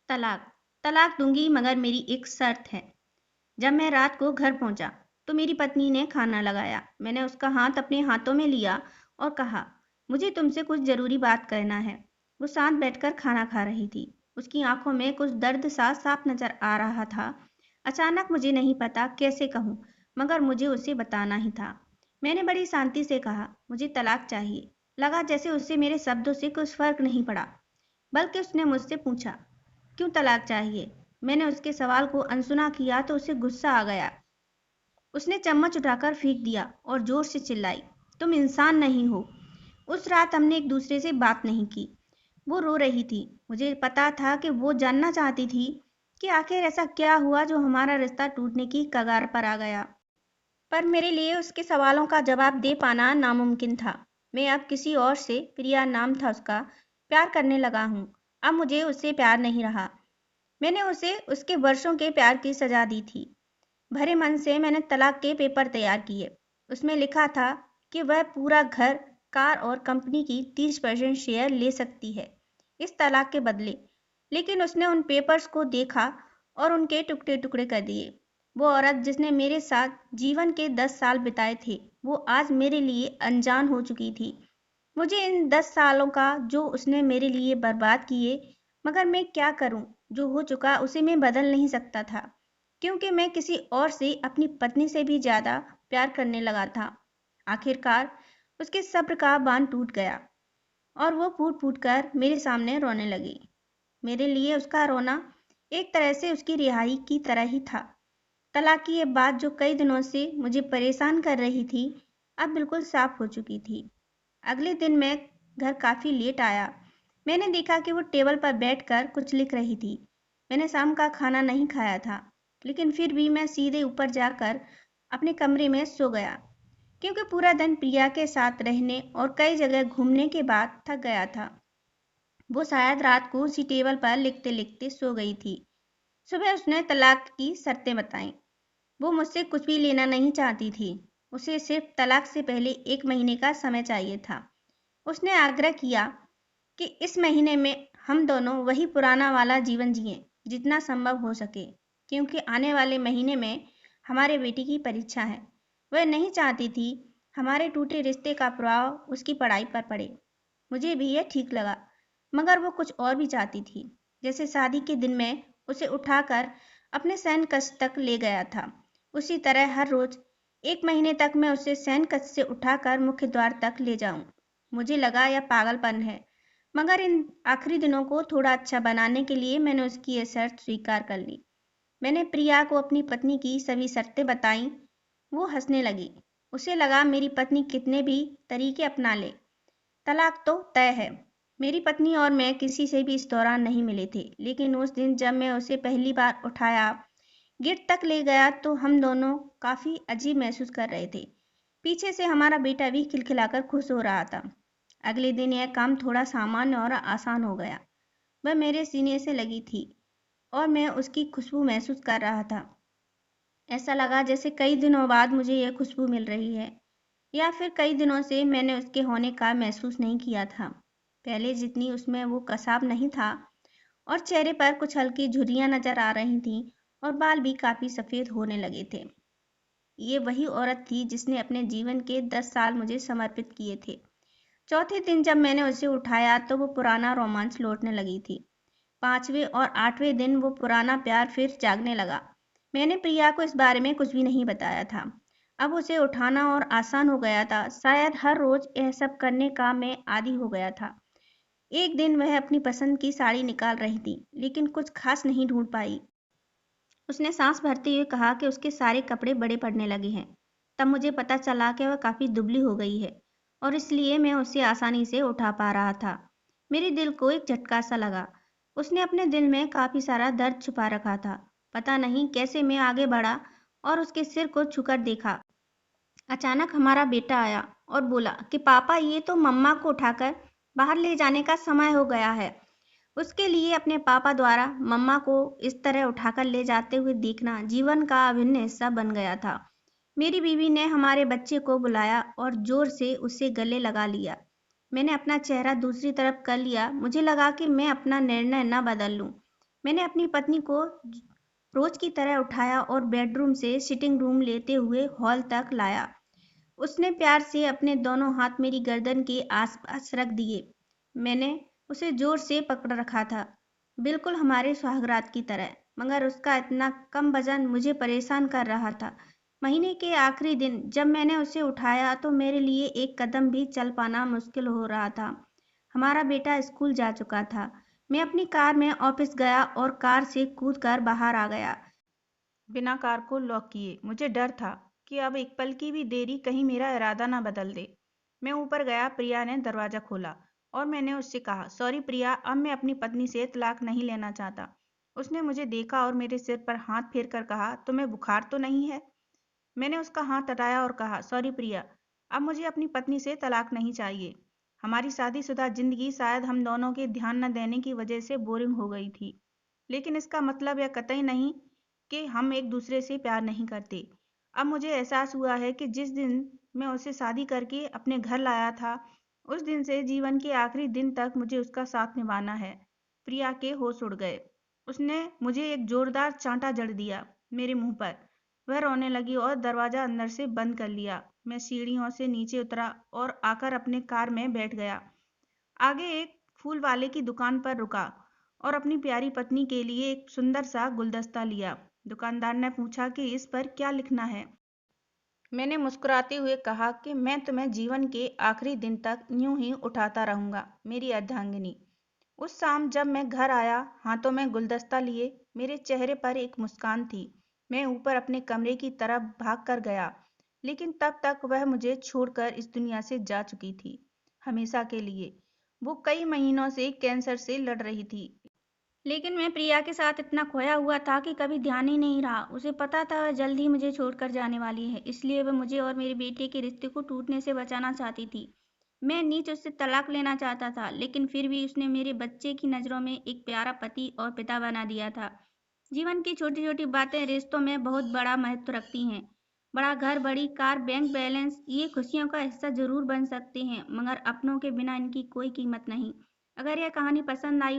तलाक तलाक दूंगी, मगर मेरी एक शर्त है। जब मैं रात को घर पहुंचा तो मेरी पत्नी ने खाना लगाया। मैंने उसका हाथ अपने हाथों में लिया और कहा, मुझे तुमसे कुछ जरूरी बात करना है। वो शांत बैठकर खाना खा रही थी। उसकी आंखों में कुछ दर्द सा साफ नजर आ रहा था। अचानक मुझे नहीं पता कैसे कहूँ, मगर मुझे उसे बताना ही था। मैंने बड़ी शांति से कहा, मुझे तलाक चाहिए। लगा जैसे उससे मेरे शब्दों से कुछ फर्क नहीं पड़ा, बल्कि उसने मुझसे पूछा, क्यों तलाक चाहिए। मैंने उसके सवाल को अनसुना किया तो उसे गुस्सा आ गया। उसने चम्मच उठाकर फेंक दिया और जोर से चिल्लाई, तुम इंसान नहीं हो। उस रात हमने एक दूसरे से बात नहीं की। वो रो रही थी। मुझे पता था कि वो जानना चाहती थी कि आखिर ऐसा क्या हुआ जो हमारा रिश्ता टूटने की कगार पर आ गया। पर मेरे लिए उसके सवालों का जवाब दे पाना नामुमकिन था। मैं अब किसी और से, प्रिया नाम था उसका, प्यार करने लगा हूँ। अब मुझे उससे प्यार नहीं रहा। मैंने उसे उसके वर्षों के प्यार की सजा दी थी। भरे मन से मैंने तलाक के पेपर तैयार किए। उसमें लिखा था कि वह पूरा घर, कार और कंपनी की 30% शेयर ले सकती है इस तलाक के बदले। लेकिन उसने उन पेपर्स को देखा और उनके टुकड़े टुकड़े कर दिए। वो औरत जिसने मेरे साथ जीवन के 10 साल बिताए थे, वो आज मेरे लिए अनजान हो चुकी थी। मुझे इन 10 सालों का जो उसने मेरे लिए बर्बाद किए, मगर मैं क्या करूं। जो हो चुका उसे मैं बदल नहीं सकता था, क्योंकि मैं किसी और से, अपनी पत्नी से भी ज्यादा प्यार करने लगा था। आखिरकार उसके सब्र का बांध टूट गया और वो फूट फूट कर मेरे सामने रोने लगी। मेरे लिए उसका रोना एक तरह से उसकी रिहाई की तरह ही था। तलाक की ये बात जो कई दिनों से मुझे परेशान कर रही थी, अब बिल्कुल साफ हो चुकी थी। अगले दिन मैं घर काफी लेट आया। मैंने देखा कि वो टेबल पर बैठकर कुछ लिख रही थी। मैंने शाम का खाना नहीं खाया था, लेकिन फिर भी मैं सीधे ऊपर जाकर अपने कमरे में सो गया, क्योंकि पूरा दिन प्रिया के साथ रहने और कई जगह घूमने के बाद थक गया था। वो शायद रात को उसी टेबल पर लिखते लिखते सो गई थी। सुबह उसने तलाक की शर्तें बताईं। वो मुझसे कुछ भी लेना नहीं चाहती थी। उसे सिर्फ तलाक से पहले 1 महीने का समय चाहिए था। उसने आग्रह किया कि इस महीने में हम दोनों वही पुराना वाला जीवन जिएं, जितना संभव हो सके, क्योंकि आने वाले महीने में हमारे बेटी की परीक्षा है। वह नहीं चाहती थी हमारे टूटे रिश्ते का प्रभाव उसकी पढ़ाई पर पड़े। मुझे भी यह ठीक लगा, मगर वो कुछ और भी चाहती थी। जैसे शादी के दिन मैं उसे उठाकर अपने शयन कक्ष तक ले गया था, उसी तरह हर रोज 1 महीने तक मैं उसे शयन कक्ष से उठाकर मुख्य द्वार तक ले जाऊं। मुझे लगा यह पागलपन है, मगर इन आखिरी दिनों को थोड़ा अच्छा बनाने के लिए मैंने उसकी यह शर्त स्वीकार कर ली। मैंने प्रिया को अपनी पत्नी की सभी शर्तें बताईं। वो हंसने लगी। उसे लगा मेरी पत्नी कितने भी तरीके अपना ले, तलाक तो तय है। मेरी पत्नी और मैं किसी से भी इस दौरान नहीं मिले थे, लेकिन उस दिन जब मैं उसे पहली बार उठाया, गेट तक ले गया, तो हम दोनों काफी अजीब महसूस कर रहे थे। पीछे से हमारा बेटा भी खिलखिलाकर खुश हो रहा था। अगले दिन यह काम थोड़ा सामान्य और आसान हो गया। वह मेरे सीने से लगी थी और मैं उसकी खुशबू महसूस कर रहा था। ऐसा लगा जैसे कई दिनों बाद मुझे यह खुशबू मिल रही है, या फिर कई दिनों से मैंने उसके होने का महसूस नहीं किया था। पहले जितनी उसमें वो कसाव नहीं था, और चेहरे पर कुछ हल्की झुर्रियां नजर आ रही थीं और बाल भी काफी सफेद होने लगे थे। ये वही औरत थी जिसने अपने जीवन के 10 साल मुझे समर्पित किए थे। चौथे दिन जब मैंने उसे उठाया तो वो पुराना रोमांस लौटने लगी थी। 5वें और 8वें दिन वो पुराना प्यार फिर जागने लगा। मैंने प्रिया को इस बारे में कुछ भी नहीं बताया था। अब उसे उठाना और आसान हो गया था। शायद हर रोज यह सब करने का मैं आदी हो गया था। एक दिन वह अपनी पसंद की साड़ी निकाल रही थी, लेकिन कुछ खास नहीं ढूंढ पाई। उसने सांस भरते हुए कहा कि उसके सारे कपड़े बड़े पड़ने लगे हैं। तब मुझे पता चला कि वह काफी दुबली हो गई है और इसलिए मैं उसे आसानी से उठा पा रहा था। मेरे दिल को एक झटका सा लगा। उसने अपने दिल में काफी सारा दर्द छुपा रखा था। पता नहीं कैसे मैं आगे बढ़ा और उसके सिर को छूकर देखा। अचानक हमारा बेटा आया और बोला कि पापा, ये तो मम्मा को उठाकर बाहर ले जाने का समय हो गया है। उसके लिए अपने पापा द्वारा मम्मा को इस तरह उठाकर ले जाते हुए देखना जीवन का अभिन्न हिस्सा बन गया था। मेरी बीवी ने हमारे बच्चे को बुलाया और जोर से उसे गले लगा लिया। मैंने अपना चेहरा दूसरी तरफ कर लिया। मुझे लगा कि मैं अपना निर्णय न बदल लूं। मैंने अपनी पत्नी को रोज की तरह उठाया और बेडरूम से सिटिंग रूम लेते हुए हॉल तक लाया। उसने प्यार से अपने दोनों हाथ मेरी गर्दन के आसपास रख दिए। मैंने उसे जोर से पकड़ रखा था, बिल्कुल हमारे सुहागरात की तरह, मगर उसका इतना कम वजन मुझे परेशान कर रहा था। महीने के आखिरी दिन जब मैंने उसे उठाया तो मेरे लिए एक कदम भी चल पाना मुश्किल हो रहा था। हमारा बेटा स्कूल जा चुका था। मैं अपनी कार में ऑफिस गया और कार से कूदकर बाहर आ गया, बिना कार को लॉक किए। मुझे डर था कि अब एक पल की भी देरी कहीं मेरा इरादा ना बदल दे। मैं ऊपर गया, प्रिया ने दरवाज़ा खोला और मैंने उससे कहा, सॉरी प्रिया, अब मैं अपनी पत्नी से तलाक नहीं लेना चाहता। उसने मुझे देखा और मेरे सिर पर हाथ फेर कर कहा, तुम्हें बुखार तो नहीं है? मैंने उसका हाथ हटाया और कहा, सॉरी प्रिया, अब मुझे अपनी पत्नी से तलाक नहीं चाहिए। हमारी शादीशुदा जिंदगी शायद हम दोनों के ध्यान न देने की वजह से बोरिंग हो गई थी, लेकिन इसका मतलब यह कतई नहीं कि हम एक दूसरे से प्यार नहीं करते। अब मुझे एहसास हुआ है कि जिस दिन मैं उसे शादी करके अपने घर लाया था, उस दिन से जीवन के आखिरी दिन तक मुझे उसका साथ निभाना है। प्रिया के होश उड़ गए। उसने मुझे एक जोरदार चांटा जड़ दिया मेरे मुंह पर। वह रोने लगी और दरवाजा अंदर से बंद कर लिया। मैं सीढ़ियों से नीचे उतरा और आकर अपने कार में बैठ गया। आगे एक फूल वाले की दुकान पर रुका और अपनी प्यारी पत्नी के लिए एक सुंदर सा गुलदस्ता लिया। दुकानदार ने पूछा कि इस पर क्या लिखना है। मैंने मुस्कुराते हुए कहा कि मैं तुम्हें जीवन के आखिरी दिन तक यूं ही उठाता रहूंगा, मेरी अर्धांगिनी। उस शाम जब मैं घर आया, हाथों में गुलदस्ता लिए, मेरे चेहरे पर एक मुस्कान थी। मैं ऊपर अपने कमरे की तरफ भाग कर गया, लेकिन तब तक वह मुझे छोड़कर इस दुनिया से जा चुकी थी, हमेशा के लिए। वो कई महीनों से कैंसर से लड़ रही थी, लेकिन मैं प्रिया के साथ इतना खोया हुआ था कि कभी ध्यान ही नहीं रहा। उसे पता था वह जल्द ही मुझे छोड़कर जाने वाली है, इसलिए वह मुझे और मेरे बेटे के रिश्ते को टूटने से बचाना चाहती थी। मैं नीच उससे तलाक लेना चाहता था, लेकिन फिर भी उसने मेरे बच्चे की नज़रों में एक प्यारा पति और पिता बना दिया था। जीवन की छोटी छोटी बातें रिश्तों में बहुत बड़ा महत्व रखती हैं। बड़ा घर, बड़ी कार, बैंक बैलेंस, ये खुशियों का हिस्सा जरूर बन सकते हैं, मगर अपनों के बिना इनकी कोई कीमत नहीं। अगर यह कहानी पसंद आई